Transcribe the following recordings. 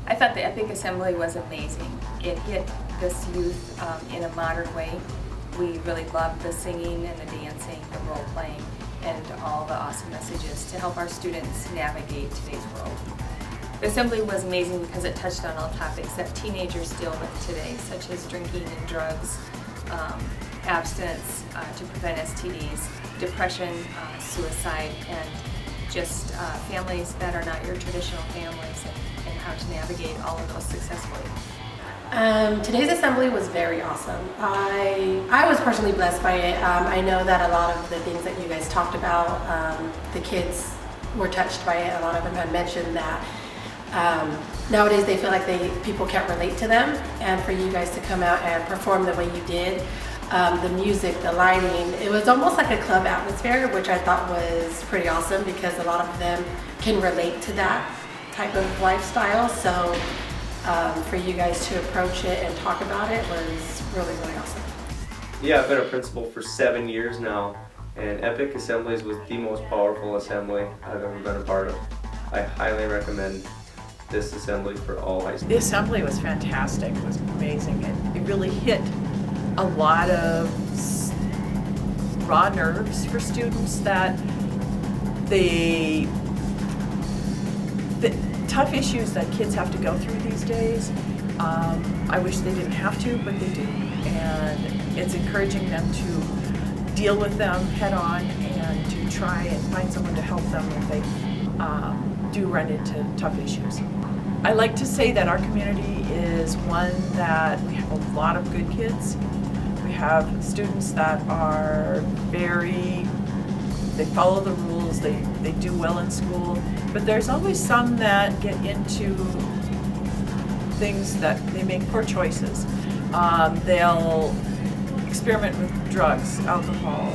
I thought the EPIC Assembly was amazing. It hit this youth in a modern way. We really loved the singing and the dancing, the role playing, and all the awesome messages to help our students navigate today's world. The assembly was amazing because it touched on all topics that teenagers deal with today, such as drinking and drugs, abstinence to prevent STDs, depression, suicide, and just families that are not your traditional families, and how to navigate all of those successfully. Today's assembly was very awesome. I was personally blessed by it. I know that a lot of the things that you guys talked about, the kids were touched by it. A lot of them had mentioned that nowadays they feel like people can't relate to them, and for you guys to come out and perform the way you did, the music, the lighting, it was almost like a club atmosphere, which I thought was pretty awesome because a lot of them can relate to that type of lifestyle. So for you guys to approach it and talk about it was really, really awesome. Yeah, I've been a principal for 7 years now, and EPIC Assemblies was the most powerful assembly I've ever been a part of. I highly recommend this assembly for all high school. The assembly was fantastic. It was amazing. It really hit a lot of raw nerves for students, that the tough issues that kids have to go through these days. I wish they didn't have to, but they do. And it's encouraging them to deal with them head on and to try and find someone to help them if they do run into tough issues. I like to say that our community is one that we have a lot of good kids. We have students that are they follow the rules, they do well in school, but there's always some that get into things that they make poor choices. They'll experiment with drugs, alcohol,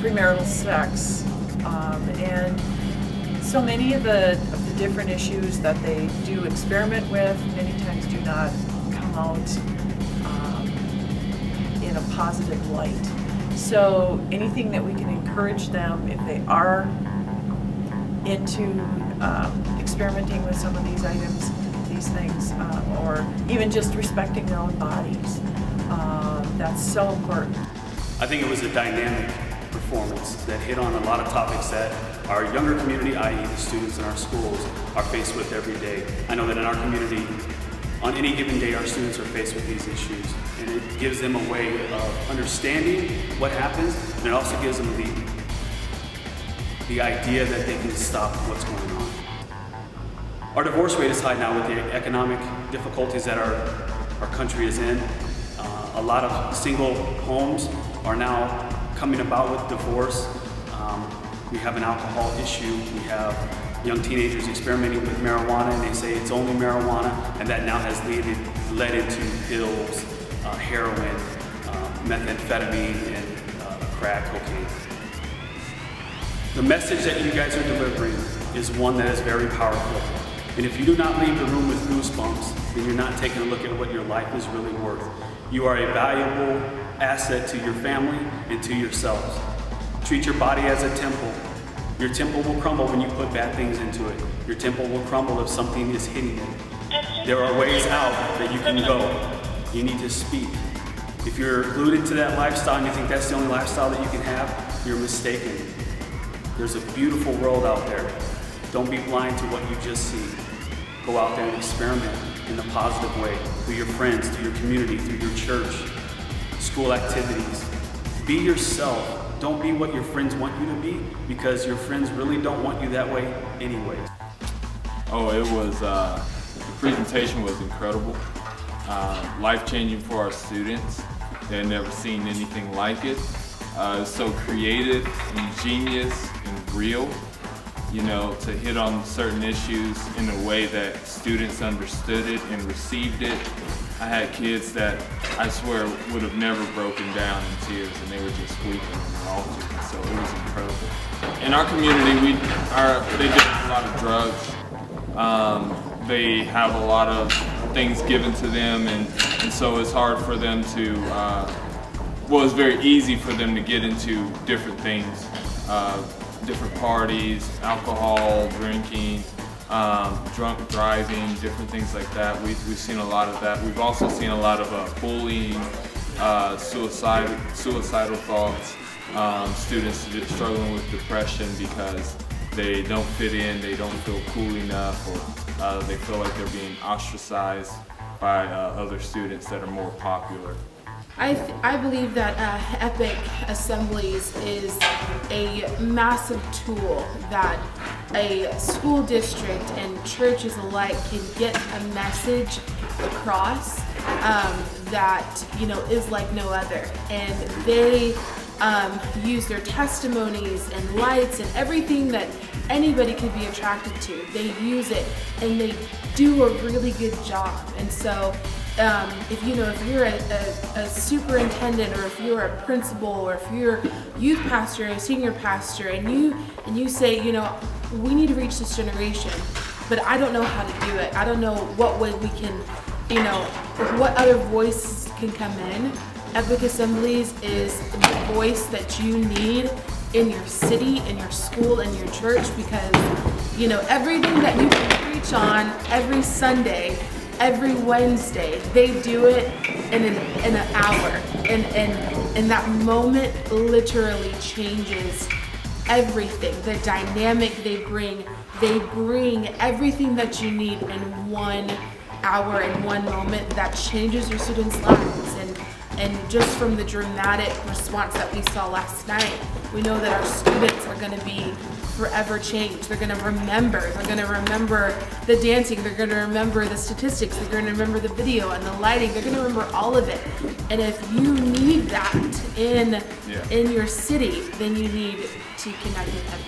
premarital sex, and so many of the different issues that they do experiment with many times do not come out in a positive light. So anything that we can encourage them, if they are into experimenting with some of these items, these things, or even just respecting their own bodies, that's so important. I think it was a dynamic performance that hit on a lot of topics that our younger community, i.e. the students in our schools, are faced with every day. I know that in our community, on any given day, our students are faced with these issues, and it gives them a way of understanding what happens, and it also gives them the idea that they can stop what's going on. Our divorce rate is high now with the economic difficulties that our country is in. A lot of single homes are now coming about with divorce. We have an alcohol issue. We have young teenagers experimenting with marijuana, and they say it's only marijuana, and that now has led into pills, heroin, methamphetamine, and crack cocaine. The message that you guys are delivering is one that is very powerful. And if you do not leave the room with goosebumps, then you're not taking a look at what your life is really worth. You are a valuable asset to your family and to yourselves. Treat your body as a temple. Your temple will crumble when you put bad things into it. Your temple will crumble if something is hitting it. There are ways out that you can go. You need to speak. If you're glued into that lifestyle and you think that's the only lifestyle that you can have, you're mistaken. There's a beautiful world out there. Don't be blind to what you just see. Go out there and experiment in a positive way, through your friends, through your community, through your church, school activities. Be yourself. Don't be what your friends want you to be, because your friends really don't want you that way anyways. Oh, it was, the presentation was incredible. Life-changing for our students. They had never seen anything like it. It was so creative, ingenious, and real. You know, to hit on certain issues in a way that students understood it and received it. I had kids that I swear would have never broken down in tears, and they were just weeping on the altar, so it was incredible. In our community, they do a lot of drugs. They have a lot of things given to them, and so it's hard for them to, it's very easy for them to get into different things. different parties, alcohol, drinking, drunk driving, different things like that. We've seen a lot of that. We've also seen a lot of bullying, suicidal thoughts, students struggling with depression because they don't fit in, they don't feel cool enough, or they feel like they're being ostracized by other students that are more popular. I believe that EPIC Assemblies is a massive tool that a school district and churches alike can get a message across that, you know, is like no other. And they use their testimonies and lights and everything that anybody could be attracted to. They use it and they do a really good job. And so if you're a superintendent, or if you're a principal, or if you're a youth pastor, a senior pastor, and you say, you know, we need to reach this generation, but I don't know how to do it. I don't know what way we can, you know, what other voices can come in. EPIC Assemblies is the voice that you need in your city, in your school, in your church, because, you know, everything that you can preach on every Sunday, every Wednesday, they do it in an hour, and that moment literally changes everything. The dynamic they bring everything that you need in 1 hour, in one moment, that changes your students' lives. And just from the dramatic response that we saw last night, we know that our students are going to be forever changed. They're going to remember. They're going to remember the dancing. They're going to remember the statistics. They're going to remember the video and the lighting. They're going to remember all of it. And if you need that in your city, then you need to connect with them.